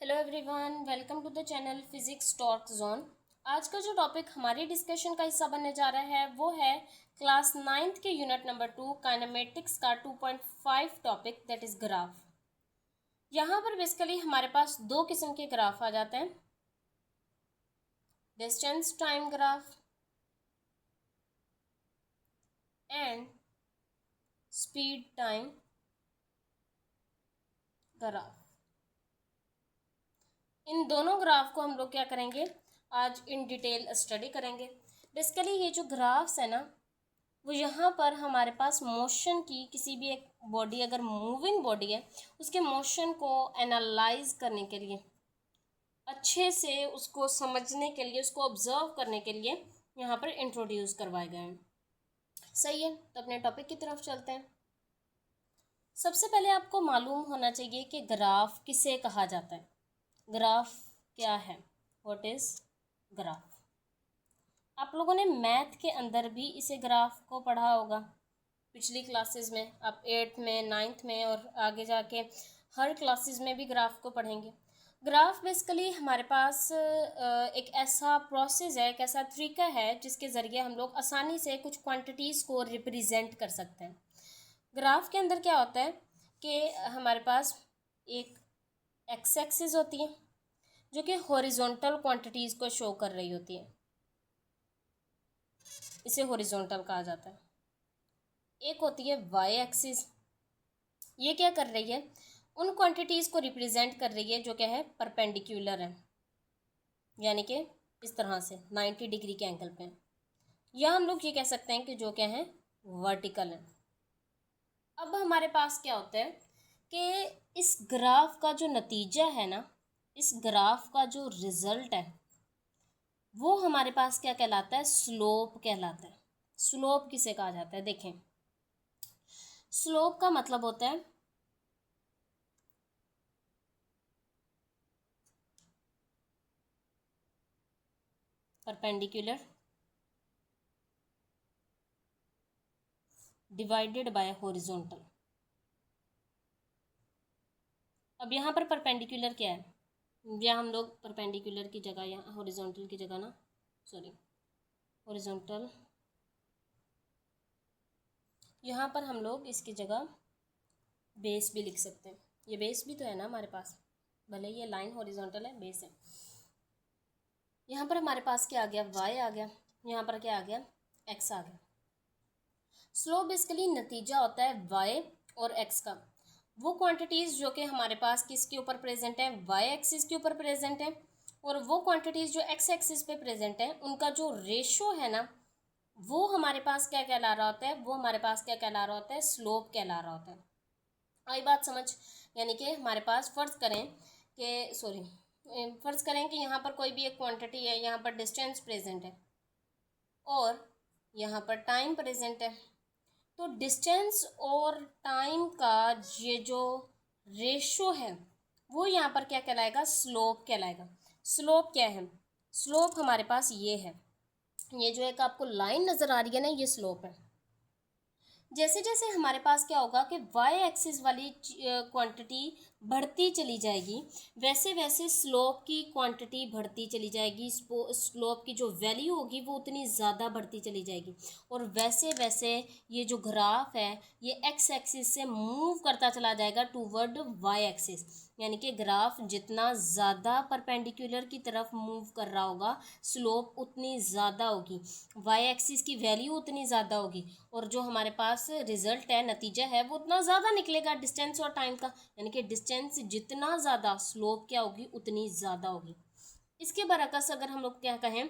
Hello everyone, welcome to the channel physics talk zone. आज का जो टॉपिक हमारी डिस्कशन का हिस्सा बनने जा रहा है वो है क्लास 9th के यूनिट नंबर 2 काइनेमेटिक्स का 2.5 टॉपिक दैट इज़ ग्राफ। यहाँ पर बेसिकली हमारे पास दो किस्म के ग्राफ आ जाते हैं, distance time graph and speed time graph. इन दोनों ग्राफ को हम लोग क्या करेंगे, आज इन डिटेल स्टडी करेंगे। बेसिकली ये जो ग्राफ्स है ना, वो यहाँ पर हमारे पास मोशन की किसी भी एक बॉडी, अगर मूविंग बॉडी है, उसके मोशन को एनालाइज करने के लिए, अच्छे से उसको समझने के लिए, उसको ऑब्जर्व करने के लिए यहाँ पर इंट्रोड्यूस करवाए गए हैं। सही है, तो अपने टॉपिक की तरफ चलते हैं। सबसे पहले आपको मालूम होना चाहिए कि ग्राफ किसे कहा जाता है। ग्राफ क्या है, व्हाट इज ग्राफ। आप लोगों ने मैथ के अंदर भी इसे ग्राफ को पढ़ा होगा पिछली क्लासेस में। आप 8th में, 9th में और आगे जाके हर क्लासेस में भी ग्राफ को पढ़ेंगे। ग्राफ बेसिकली हमारे पास एक ऐसा प्रोसेस है, एक ऐसा तरीका है जिसके ज़रिए हम लोग आसानी से कुछ क्वांटिटीज़ को रिप्रेजेंट कर सकते हैं। ग्राफ के अंदर क्या होता है कि हमारे पास एक एक्स एक्सिस होती है जो कि हॉरिजॉन्टल क्वांटिटीज़ को शो कर रही होती है, इसे हॉरिजॉन्टल कहा जाता है। एक होती है वाई एक्सिस, ये क्या कर रही है, उन क्वांटिटीज़ को रिप्रेजेंट कर रही है जो क्या है, परपेंडिकुलर है, यानी कि इस तरह से 90 डिग्री के एंगल पे है। या हम लोग ये कह सकते हैं कि जो क्या है, वर्टिकल है। अब हमारे पास क्या होता है कि इस ग्राफ का जो नतीजा है ना, इस ग्राफ का जो रिजल्ट है वो हमारे पास क्या कहलाता है, स्लोप कहलाता है। स्लोप किसे कहा जाता है, देखें, स्लोप का मतलब होता है परपेंडिकुलर डिवाइडेड बाय हॉरिजॉन्टल। अब यहाँ पर परपेंडिकुलर क्या है, या हम लोग परपेंडिकुलर की जगह, यहाँ हॉरिजॉन्टल की जगह ना, सॉरी, हॉरिजॉन्टल, यहाँ पर हम लोग इसकी जगह बेस भी लिख सकते हैं। ये बेस भी तो है ना हमारे पास, भले ये लाइन हॉरिजॉन्टल है, बेस है। यहाँ पर हमारे पास क्या आ गया, वाई आ गया, यहाँ पर क्या आ गया, एक्स आ गया। स्लोप बेसिकली नतीजा होता है वाई और एक्स का। वो क्वांटिटीज़ जो कि हमारे पास किसके ऊपर प्रेजेंट है, वाई एक्सिस के ऊपर प्रेजेंट है, और वो क्वांटिटीज़ जो एक्स एक्सिस पे प्रेजेंट है, उनका जो रेशो है ना, वो हमारे पास क्या कहला रहा होता है, वो हमारे पास क्या कहला रहा होता है, स्लोप कहला रहा होता है। आई बात समझ। यानी कि हमारे पास फ़र्ज़ करें कि यहाँ पर कोई भी एक क्वांटिटी है, यहाँ पर डिस्टेंस प्रेजेंट है और यहाँ पर टाइम प्रेजेंट है। तो डिस्टेंस और टाइम का ये जो रेशो है वो यहाँ पर क्या कहलाएगा, स्लोप कहलाएगा। स्लोप क्या है, स्लोप हमारे पास ये है, ये जो एक आपको लाइन नज़र आ रही है ना, ये स्लोप है। जैसे जैसे हमारे पास क्या होगा कि वाई एक्सिस वाली क्वांटिटी बढ़ती चली जाएगी, वैसे वैसे स्लोप की क्वांटिटी बढ़ती चली जाएगी। स्लोप की जो वैल्यू होगी वो उतनी ज़्यादा बढ़ती चली जाएगी, और वैसे वैसे ये जो ग्राफ है ये एक्स एक्सिस से मूव करता चला जाएगा टूवर्ड वाई एक्सिस। यानी कि ग्राफ जितना ज़्यादा परपेंडिकुलर की तरफ मूव कर रहा होगा, स्लोप उतनी ज़्यादा होगी, वाई एक्सिस की वैल्यू उतनी ज़्यादा होगी, और जो हमारे पास रिजल्ट है, नतीजा है, वो उतना ज़्यादा निकलेगा डिस्टेंस और टाइम का। यानी कि डिस्टेंस जितना ज़्यादा, स्लोप क्या होगी, उतनी ज़्यादा होगी। इसके बरअक्स अगर हम लोग क्या कहें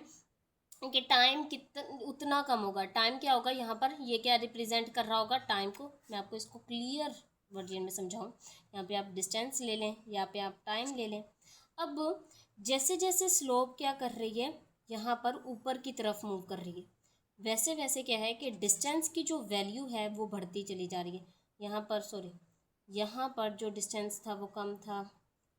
कि टाइम कितना उतना कम होगा, टाइम क्या होगा, यहाँ पर ये क्या रिप्रेजेंट कर रहा होगा, टाइम को। मैं आपको इसको क्लियर वर्जन में समझाऊँ, यहाँ पे आप डिस्टेंस ले लें, यहाँ पे आप टाइम ले लें। अब जैसे जैसे स्लोप क्या कर रही है, यहाँ पर ऊपर की तरफ मूव कर रही है, वैसे वैसे क्या है कि डिस्टेंस की जो वैल्यू है वो बढ़ती चली जा रही है। यहाँ पर जो डिस्टेंस था वो कम था,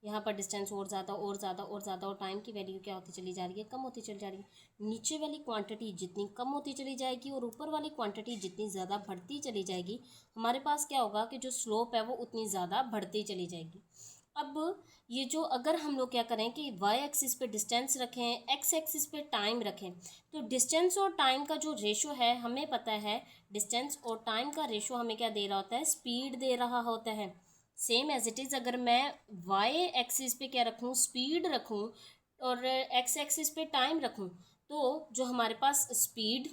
यहाँ पर डिस्टेंस और ज़्यादा और ज़्यादा और ज़्यादा, और टाइम की वैल्यू क्या होती चली जा रही है, कम होती चली जा रही है। नीचे वाली क्वांटिटी जितनी कम होती चली जाएगी और ऊपर वाली क्वांटिटी जितनी ज़्यादा बढ़ती चली जाएगी, हमारे पास क्या होगा कि जो स्लोप है वो उतनी ज़्यादा बढ़ती चली जाएगी। अब ये जो अगर हम लोग क्या करें कि वाई एक्सिस पे डिस्टेंस रखें, एक्स एक्सिस पे टाइम रखें, तो डिस्टेंस और टाइम का जो रेशो है हमें पता है, डिस्टेंस और टाइम का रेशो हमें क्या दे रहा होता है, स्पीड दे रहा होता है। सेम एज इट इज़ अगर मैं वाई एक्सिस पे क्या रखूँ, स्पीड रखूँ, और एक्स एक्सिस पे टाइम रखूँ, तो जो हमारे पास स्पीड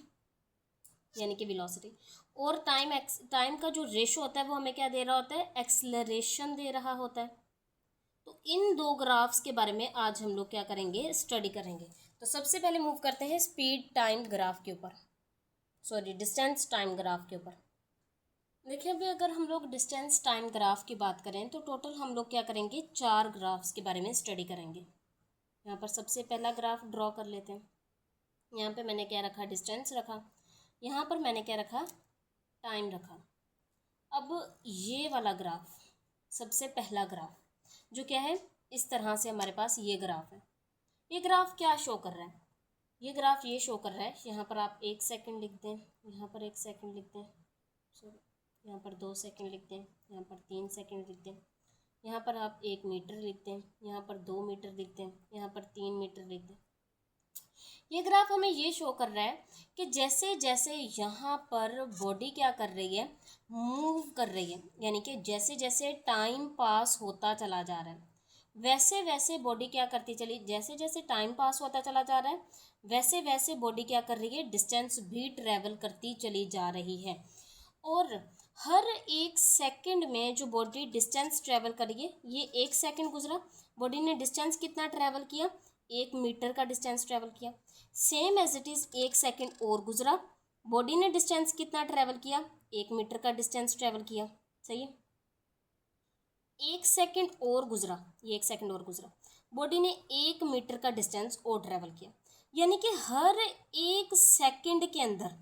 यानी कि वेलोसिटी और टाइम का जो रेशो होता है वो हमें क्या दे रहा होता है, एक्सेलरेशन दे रहा होता है। तो इन दो ग्राफ्स के बारे में आज हम लोग क्या करेंगे, स्टडी करेंगे। तो सबसे पहले मूव करते हैं स्पीड टाइम ग्राफ के ऊपर, सॉरी डिस्टेंस टाइम ग्राफ के ऊपर। देखिए अभी अगर हम लोग डिस्टेंस टाइम ग्राफ की बात करें तो टोटल हम लोग क्या करेंगे, 4 ग्राफ्स के बारे में स्टडी करेंगे। यहाँ पर सबसे पहला ग्राफ ड्रॉ कर लेते हैं। यहाँ पे मैंने क्या रखा, डिस्टेंस रखा, यहाँ पर मैंने क्या रखा, टाइम रखा। अब ये वाला ग्राफ, सबसे पहला ग्राफ जो क्या है, इस तरह से हमारे पास ये ग्राफ है। ये ग्राफ क्या शो कर रहा है, ये ग्राफ ये शो कर रहा है, यहाँ पर आप 1 सेकंड लिख दें, यहाँ पर 1 सेकंड लिख दें, सॉरी यहाँ पर 2 सेकंड लिख दें, यहाँ पर 3 सेकंड लिख दें, यहाँ पर आप 1 मीटर लिख दें, यहाँ पर 2 मीटर लिख दें, यहाँ पर 3 मीटर लिख दें। ये ग्राफ हमें ये शो कर रहा है कि जैसे जैसे यहाँ पर बॉडी क्या कर रही है, मूव कर रही है, यानी कि जैसे जैसे टाइम पास होता चला जा रहा है वैसे वैसे बॉडी क्या करती चली, जैसे जैसे टाइम पास होता चला जा रहा है वैसे वैसे बॉडी क्या कर रही है, डिस्टेंस भी ट्रैवल करती चली जा रही है। और हर 1 सेकंड में जो बॉडी डिस्टेंस ट्रैवल कर रही है, ये 1 सेकंड गुजरा, बॉडी ने डिस्टेंस कितना ट्रैवल किया, 1 मीटर का डिस्टेंस ट्रैवल किया। Same as it is 1 second और गुजरा, बॉडी ने डिस्टेंस कितना ट्रैवल किया, 1 मीटर का डिस्टेंस ट्रैवल किया। सही है, 1 सेकंड और गुजरा, ये 1 सेकंड और गुजरा, बॉडी ने 1 मीटर का डिस्टेंस और ट्रैवल किया। यानी कि हर 1 सेकंड के अंदर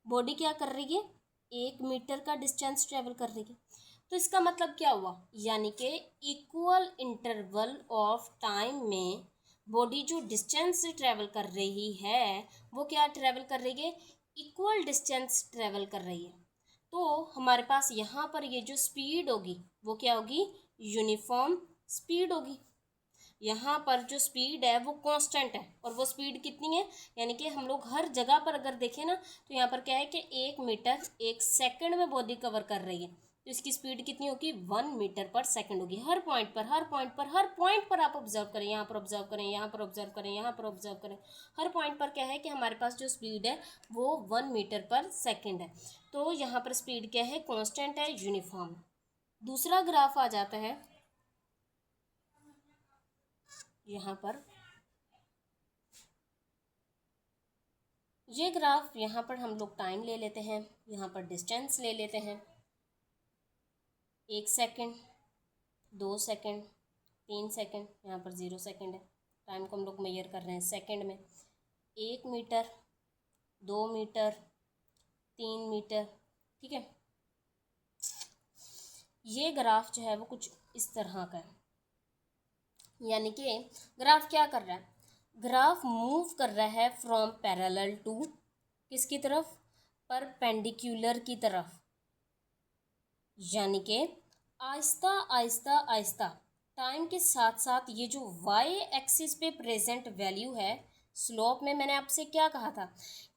बॉडी क्या कर रही है, 1 मीटर का डिस्टेंस ट्रैवल कर रही है। तो इसका मतलब क्या हुआ, यानी कि इक्वल इंटरवल ऑफ टाइम में बॉडी जो डिस्टेंस ट्रैवल कर रही है वो क्या ट्रैवल कर रही है, इक्वल डिस्टेंस ट्रैवल कर रही है। तो हमारे पास यहाँ पर ये जो स्पीड होगी वो क्या होगी, यूनिफॉर्म स्पीड होगी। यहाँ पर जो स्पीड है वो कांस्टेंट है, और वो स्पीड कितनी है, यानी कि हम लोग हर जगह पर अगर देखें ना तो यहाँ पर क्या है कि 1 मीटर 1 सेकंड में बॉडी कवर कर रही है, तो इसकी स्पीड कितनी होगी, 1 मीटर पर सेकंड होगी। हर पॉइंट पर हर पॉइंट पर हर पॉइंट पर आप ऑब्जर्व करें, यहाँ पर ऑब्जर्व करें, यहाँ पर ऑब्जर्व करें, यहाँ पर ऑब्जर्व करें, हर पॉइंट पर क्या है कि हमारे पास जो स्पीड है वो 1 मीटर पर सेकेंड है। तो यहाँ पर स्पीड क्या है, कॉन्स्टेंट है, यूनिफॉर्म। दूसरा ग्राफ आ जाता है यहाँ पर, ये ग्राफ यहाँ पर हम लोग टाइम ले लेते हैं, यहाँ पर डिस्टेंस ले लेते हैं, 1 सेकंड 2 सेकंड 3 सेकंड, यहाँ पर 0 सेकंड है, टाइम को हम लोग मेजर कर रहे हैं सेकंड में। 1 मीटर 2 मीटर 3 मीटर, ठीक है। ये ग्राफ जो है वो कुछ इस तरह का है, यानी कि ग्राफ क्या कर रहा है, ग्राफ मूव कर रहा है फ्रॉम पैरेलल टू किसकी तरफ, परपेंडिकुलर की तरफ, यानी कि आहिस्ता आहिस्ता आहिस्ता टाइम के साथ साथ ये जो वाई एक्सिस पे प्रेजेंट वैल्यू है, स्लोप में मैंने आपसे क्या कहा था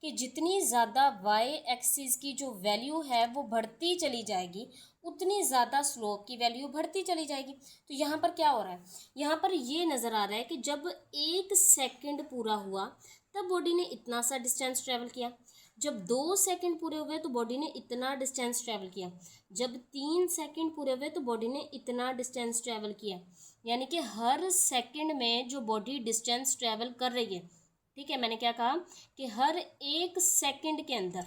कि जितनी ज़्यादा वाई एक्सिस की जो वैल्यू है वो बढ़ती चली जाएगी उतनी ज़्यादा स्लोप की वैल्यू बढ़ती चली जाएगी। तो यहाँ पर क्या हो रहा है, यहाँ पर ये नज़र आ रहा है कि जब 1 सेकंड पूरा हुआ तब बॉडी ने इतना सा डिस्टेंस ट्रैवल किया, जब 2 सेकंड पूरे हुए तो बॉडी ने इतना डिस्टेंस ट्रैवल किया, जब 3 सेकंड पूरे हुए तो बॉडी ने इतना डिस्टेंस ट्रैवल किया। यानी कि हर सेकंड में जो बॉडी डिस्टेंस ट्रैवल कर रही है, ठीक है, मैंने क्या कहा कि हर 1 सेकंड के अंदर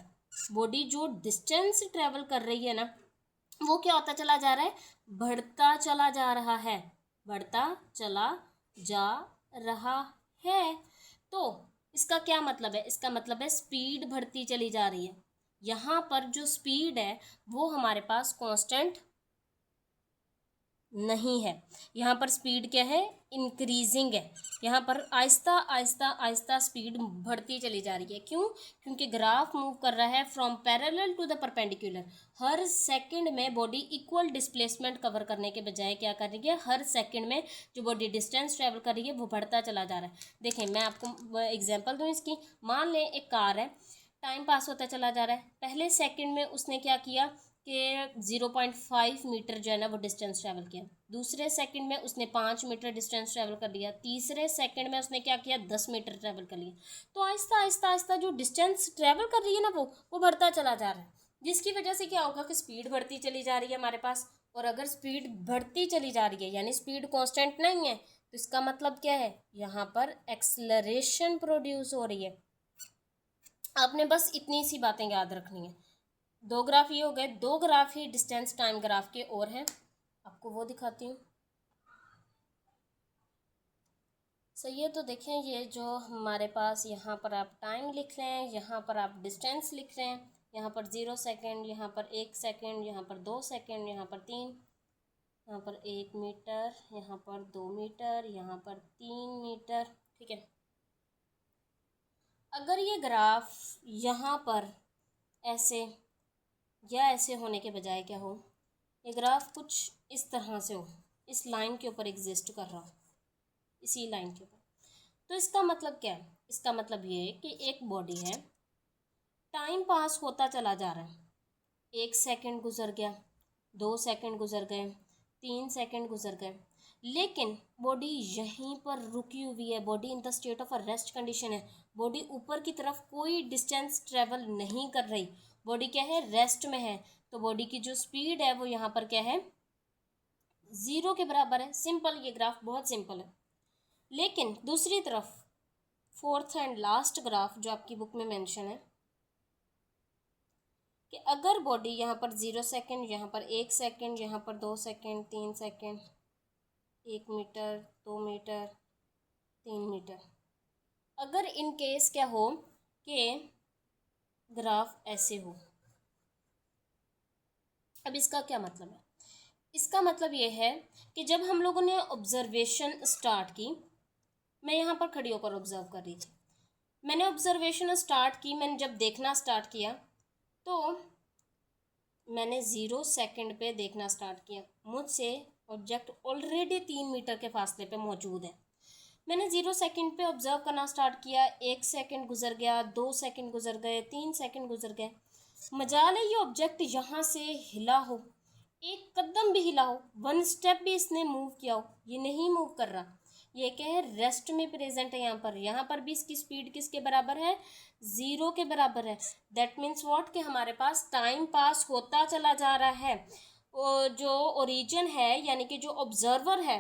बॉडी जो डिस्टेंस ट्रैवल कर रही है ना वो क्या होता चला जा रहा है, बढ़ता चला जा रहा है, बढ़ता चला जा रहा है। तो इसका क्या मतलब है, इसका मतलब है स्पीड बढ़ती चली जा रही है। यहाँ पर जो स्पीड है वो हमारे पास कांस्टेंट नहीं है। यहाँ पर स्पीड क्या है, इंक्रीजिंग है। यहाँ पर आहिस्ता आहिस्ता आहिस्ता स्पीड बढ़ती चली जा रही है। क्यों? क्योंकि ग्राफ मूव कर रहा है from parallel to the perpendicular. हर सेकंड में बॉडी इक्वल डिस्प्लेसमेंट कवर करने के बजाय क्या कर रही है, हर सेकंड में जो बॉडी डिस्टेंस ट्रेवल कर रही है वो बढ़ता चला जा रहा है। देखें मैं आपको एग्जाम्पल दूँ इसकी। मान लें एक कार है, टाइम पास होता चला जा रहा है। पहले सेकंड में उसने क्या किया कि 0.5 मीटर जो है ना वो डिस्टेंस ट्रैवल किया। दूसरे सेकंड में उसने 5 मीटर डिस्टेंस ट्रैवल कर लिया। तीसरे सेकंड में उसने क्या किया, 10 मीटर ट्रैवल कर लिया। तो आहिस्ता आहिस्ता आहिस्ता जो डिस्टेंस ट्रैवल कर रही है ना वो बढ़ता चला जा रहा है, जिसकी वजह से क्या होगा कि स्पीड बढ़ती चली जा रही है हमारे पास। और अगर स्पीड बढ़ती चली जा रही है यानी स्पीड कॉन्स्टेंट नहीं है, तो इसका मतलब क्या है, यहाँ पर एक्सलरेशन प्रोड्यूस हो रही है। आपने बस इतनी सी बातें याद रखनी है। दो ग्राफ ये हो गए, दो ग्राफ ही डिस्टेंस टाइम ग्राफ के और हैं, आपको वो दिखाती हूँ। सही है, तो देखें ये जो हमारे पास यहाँ पर आप टाइम लिख रहे हैं, यहाँ पर आप डिस्टेंस लिख रहे हैं। यहाँ पर 0 सेकेंड, यहाँ पर 1 सेकेंड, यहाँ पर 2 सेकेंड, यहाँ पर 3, यहाँ पर 1 मीटर, यहाँ पर 2 मीटर, यहाँ पर 3 मीटर। ठीक है, अगर ये ग्राफ यहाँ पर ऐसे या ऐसे होने के बजाय क्या हो, ये ग्राफ कुछ इस तरह से हो, इस लाइन के ऊपर एग्जिस्ट कर रहा हो, इसी लाइन के ऊपर, तो इसका मतलब क्या है, इसका मतलब ये है कि एक बॉडी है, टाइम पास होता चला जा रहा है। 1 सेकेंड गुजर गया, 2 सेकेंड गुजर गए, 3 सेकेंड गुजर गए, लेकिन बॉडी यहीं पर रुकी हुई है। Body in the state of a rest condition है। बॉडी ऊपर की तरफ कोई डिस्टेंस ट्रेवल नहीं कर रही, बॉडी क्या है, रेस्ट में है। तो बॉडी की जो स्पीड है वो यहाँ पर क्या है, 0 के बराबर है। सिंपल, ये ग्राफ बहुत सिंपल है। लेकिन दूसरी तरफ फोर्थ एंड लास्ट ग्राफ जो आपकी बुक में मेंशन है कि अगर बॉडी यहाँ पर 0 सेकेंड, यहाँ पर 1 सेकेंड, यहाँ पर 2 second, 3 second, 1 metre, 2 metre, 3 metre, अगर इन केस क्या हो कि ग्राफ ऐसे हो, अब इसका क्या मतलब है, इसका मतलब ये है कि जब हम लोगों ने ऑब्जर्वेशन स्टार्ट की, मैं यहाँ पर खड़ी होकर ऑब्जर्व कर रही थी, मैंने ऑब्जर्वेशन स्टार्ट की, मैंने जब देखना स्टार्ट किया तो मैंने 0 सेकेंड पे देखना स्टार्ट किया। मुझसे ऑब्जेक्ट ऑलरेडी 3 मीटर के फासले पे मौजूद है। मैंने 0 सेकेंड पे ऑब्जर्व करना स्टार्ट किया, 1 सेकेंड गुजर गया, 2 सेकेंड गुजर गए, 3 सेकेंड गुजर गए। मजाल है ये ऑब्जेक्ट यहाँ से हिला हो, एक कदम भी हिला हो, 1 स्टेप भी इसने मूव किया हो, ये नहीं मूव कर रहा। ये क्या है, रेस्ट में प्रेजेंट है। यहाँ पर भी इसकी स्पीड किसके बराबर है, 0 के बराबर है। दैट मीन्स व्हाट, कि हमारे पास टाइम पास होता चला जा रहा है। जो ओरिजिन है यानी कि जो ऑब्जर्वर है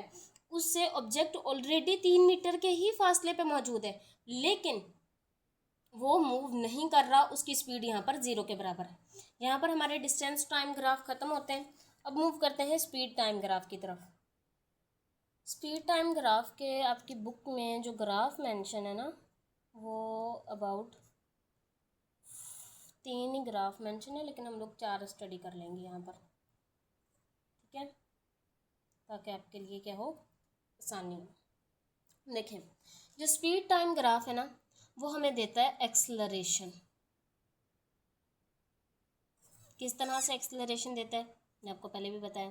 उससे ऑब्जेक्ट ऑलरेडी 3 मीटर के ही फासले पे मौजूद है, लेकिन वो मूव नहीं कर रहा, उसकी स्पीड यहाँ पर 0 के बराबर है। यहाँ पर हमारे डिस्टेंस टाइम ग्राफ खत्म होते हैं। अब मूव करते हैं स्पीड टाइम ग्राफ की तरफ। स्पीड टाइम ग्राफ के आपकी बुक में जो ग्राफ मेंशन है ना, वो अबाउट 3 ही ग्राफ मेंशन है, लेकिन हम लोग 4 स्टडी कर लेंगे यहाँ पर, ठीक है, ताकि आपके लिए क्या हो, आसानी हो। देखें, जो स्पीड टाइम ग्राफ है ना वो हमें देता है एक्सलरेशन। किस तरह से एक्सलरेशन देता है, मैंने आपको पहले भी बताया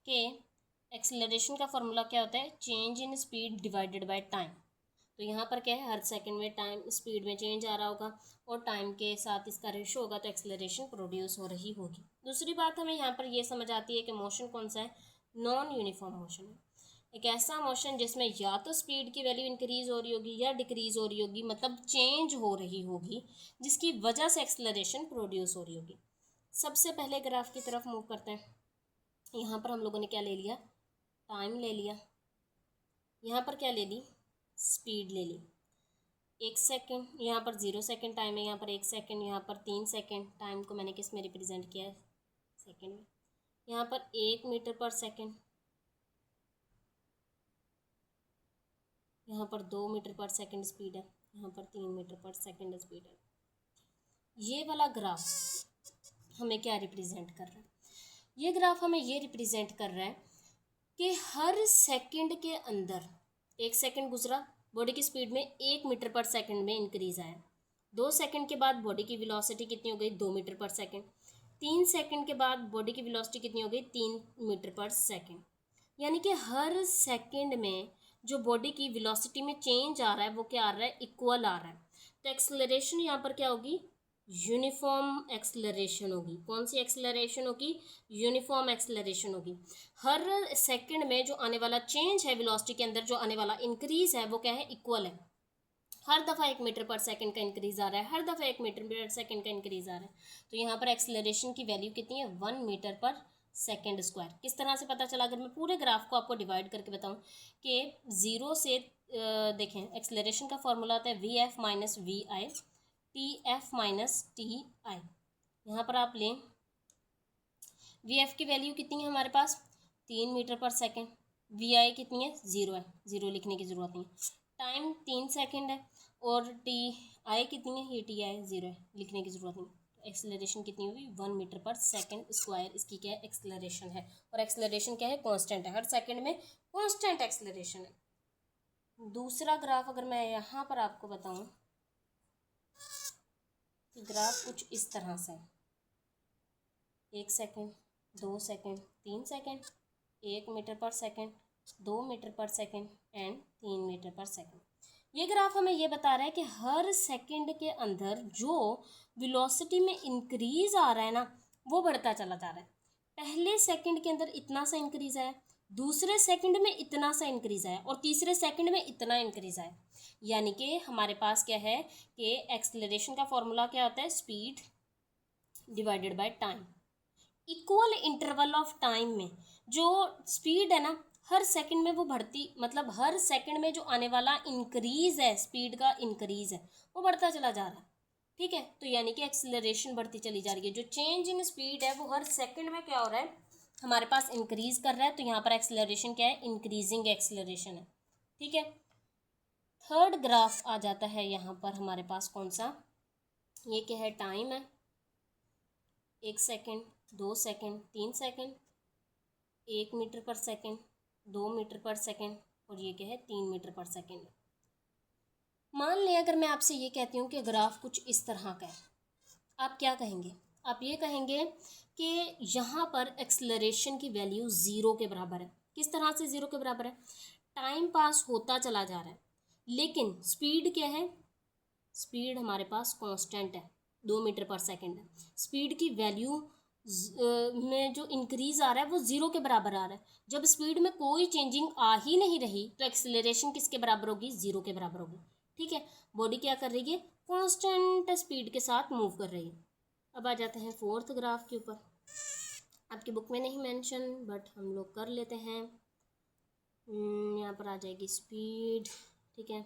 कि एक्सलरेशन का फॉर्मूला क्या होता है, change in speed divided by time. तो यहाँ पर क्या है, हर सेकंड में टाइम स्पीड में चेंज आ रहा होगा और टाइम के साथ इसका रेशो होगा, तो एक्सलरेशन प्रोड्यूस हो रही होगी। दूसरी बात हमें यहाँ पर ये समझ आती है कि मोशन कौन सा है, नॉन यूनिफॉर्म मोशन है। एक ऐसा मोशन जिसमें या तो स्पीड की वैल्यू इंक्रीज हो रही होगी या डिक्रीज हो रही होगी, मतलब चेंज हो रही होगी, जिसकी वजह से एक्सलरेशन प्रोड्यूस हो रही होगी। सबसे पहले ग्राफ की तरफ मूव करते हैं। यहाँ पर हम लोगों ने क्या ले लिया, टाइम ले लिया, यहाँ पर क्या ले ली, स्पीड ले ली। 1 सेकेंड, यहाँ पर 0 सेकेंड टाइम है, यहाँ पर 1 सेकेंड, यहाँ पर 3 सेकेंड। टाइम को मैंने किस में रिप्रेजेंट किया है, सेकेंड में। यहाँ पर 1 मीटर पर सेकेंड, यहाँ पर 2 मीटर पर सेकेंड स्पीड है, यहाँ पर 3 मीटर पर सेकेंड स्पीड है। ये वाला ग्राफ हमें क्या रिप्रेजेंट कर रहा है, ये ग्राफ हमें ये रिप्रेजेंट कर रहा है कि हर सेकंड के अंदर 1 सेकंड गुजरा, बॉडी की स्पीड में 1 मीटर पर सेकंड में इंक्रीज आया। 2 सेकंड के बाद बॉडी की वेलोसिटी कितनी हो गई, 2 मीटर पर सेकंड। 3 सेकंड के बाद बॉडी की वेलोसिटी कितनी हो गई, 3 मीटर पर सेकंड। यानी कि हर सेकंड में जो बॉडी की वेलोसिटी में चेंज आ रहा है वो क्या आ रहा है, इक्वल आ रहा है। तो एक्सेलरेशन यहाँ पर क्या होगी, यूनिफॉर्म एक्सेलरेशन होगी। कौन सी एक्सेलरेशन होगी, यूनिफॉर्म एक्सेलरेशन होगी। हर सेकंड में जो आने वाला चेंज है वेलोसिटी के अंदर, जो आने वाला इंक्रीज है वो क्या है, इक्वल है। हर दफ़ा 1 मीटर पर सेकंड का इंक्रीज आ रहा है, हर दफ़ा 1 मीटर पर सेकंड का इंक्रीज आ रहा है। तो यहाँ पर एक्सेलरेशन की वैल्यू कितनी है, 1 मीटर पर सेकंड स्क्वायर। किस तरह से पता चला, अगर मैं पूरे ग्राफ को आपको डिवाइड करके बताऊँ कि 0 से देखें, एक्सेलरेशन का फॉर्मूला होता है V F minus V I, T F minus T I. यहाँ पर आप लें वी एफ की वैल्यू कितनी है हमारे पास, 3 मीटर पर सेकेंड। वी आई कितनी है, 0 है, 0 लिखने की ज़रूरत नहीं। टाइम 3 सेकेंड है और टी आई कितनी है, ये टी आई 0 है, लिखने की ज़रूरत नहीं। तो एक्सेलरेशन कितनी होगी, 1 मीटर पर सेकेंड स्क्वायर, इसकी क्या है, एक्सेलरेशन है। और एक्सेलरेशन क्या है, कांस्टेंट है, हर सेकंड में कांस्टेंट एक्सेलरेशन है। दूसरा ग्राफ अगर मैं यहाँ पर आपको बताऊँ, ग्राफ कुछ इस तरह से, 1 सेकेंड, 2 सेकेंड, 3 सेकेंड, 1 मीटर पर सेकेंड, 2 मीटर पर सेकेंड एंड 3 मीटर पर सेकेंड। ये ग्राफ हमें ये बता रहा है कि हर सेकंड के अंदर जो वेलोसिटी में इंक्रीज आ रहा है ना, वो बढ़ता चला जा रहा है। पहले सेकंड के अंदर इतना सा इंक्रीज आया, दूसरे सेकंड में इतना सा इंक्रीज आया और तीसरे सेकंड में इतना इंक्रीज आया। यानी कि हमारे पास क्या है कि एक्सेलरेशन का फॉर्मूला क्या होता है, speed divided by time. Equal interval of time में जो स्पीड है ना, हर सेकंड में वो बढ़ती, मतलब हर सेकंड में जो आने वाला इंक्रीज है, स्पीड का इंक्रीज है, वो बढ़ता चला जा रहा है। ठीक है, तो यानी कि एक्सेलरेशन बढ़ती चली जा रही है। जो चेंज इन स्पीड है वो हर सेकंड में क्या हो रहा है, हमारे पास इंक्रीज कर रहा है। तो यहाँ पर एक्सेलरेशन क्या है, इंक्रीजिंग एक्सेलरेशन है। ठीक है, थर्ड ग्राफ आ जाता है यहाँ पर हमारे पास, कौन सा, ये क्या है, टाइम है, 1 सेकेंड, 2 सेकेंड, 3 सेकेंड, 1 मीटर पर सेकेंड, 2 मीटर पर सेकेंड और ये क्या है, 3 मीटर पर सेकेंड। मान लें अगर मैं आपसे ये कहती हूँ कि ग्राफ कुछ इस तरह का है, आप क्या कहेंगे, आप ये कहेंगे कि यहाँ पर एक्सेलरेशन की वैल्यू 0 के बराबर है। किस तरह से 0 के बराबर है, टाइम पास होता चला जा रहा है लेकिन स्पीड क्या है, स्पीड हमारे पास कांस्टेंट है, 2 मीटर पर सेकेंड है। स्पीड की वैल्यू में जो इंक्रीज आ रहा है वो 0 के बराबर आ रहा है। जब स्पीड में कोई चेंजिंग आ ही नहीं रही तो एक्सेलरेशन किसके बराबर होगी, 0 के बराबर होगी। ठीक है, बॉडी क्या कर रही है, कांस्टेंट स्पीड के साथ मूव कर रही है। अब आ जाते हैं फोर्थ ग्राफ के ऊपर। आपकी बुक में नहीं मेंशन बट हम लोग कर लेते हैं। यहाँ पर आ जाएगी स्पीड, ठीक है,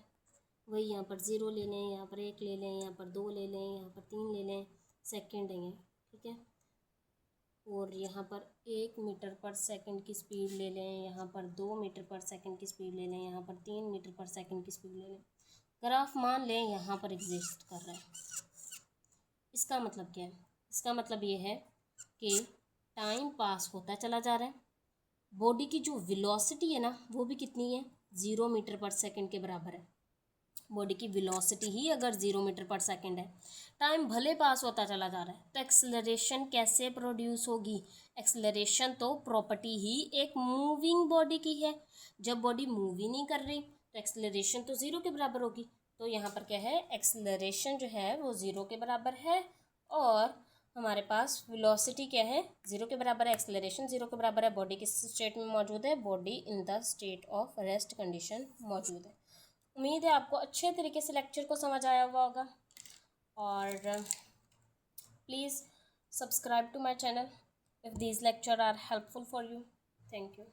वही यहाँ पर 0 ले लें, यहाँ पर 1 ले लें, यहाँ पर 2 ले लें, यहाँ पर 3 ले लें, सेकेंड है, ठीक है, और यहाँ पर 1 मीटर पर सेकंड की स्पीड ले लें, यहाँ पर 2 मीटर पर सेकंड की स्पीड ले लें, यहाँ पर 3 मीटर पर सेकंड की स्पीड ले लें। ग्राफ मान लें यहाँ पर एग्जिस्ट कर रहा है। इसका मतलब क्या है, इसका मतलब ये है कि टाइम पास होता चला जा रहा है, बॉडी की जो वेलोसिटी है ना वो भी कितनी है, 0 मीटर पर सेकंड के बराबर है। बॉडी की वेलोसिटी ही अगर 0 मीटर पर सेकंड है, टाइम भले पास होता चला जा रहा है, तो एक्सेलरेशन कैसे प्रोड्यूस होगी, एक्सेलरेशन तो प्रॉपर्टी ही एक मूविंग बॉडी की है। जब बॉडी मूव ही नहीं कर रही तो एक्सेलरेशन तो 0 के बराबर होगी। तो यहाँ पर क्या है, एक्सेलरेशन जो है वो 0 के बराबर है और हमारे पास वेलोसिटी क्या है, 0 के बराबर है, एक्सेलरेशन 0 के बराबर है। बॉडी किस स्टेट में मौजूद है, body in the state of rest condition मौजूद है। उम्मीद है आपको अच्छे तरीके से लेक्चर को समझ आया हुआ होगा और please subscribe to my channel if these lecture are helpful for you. Thank you.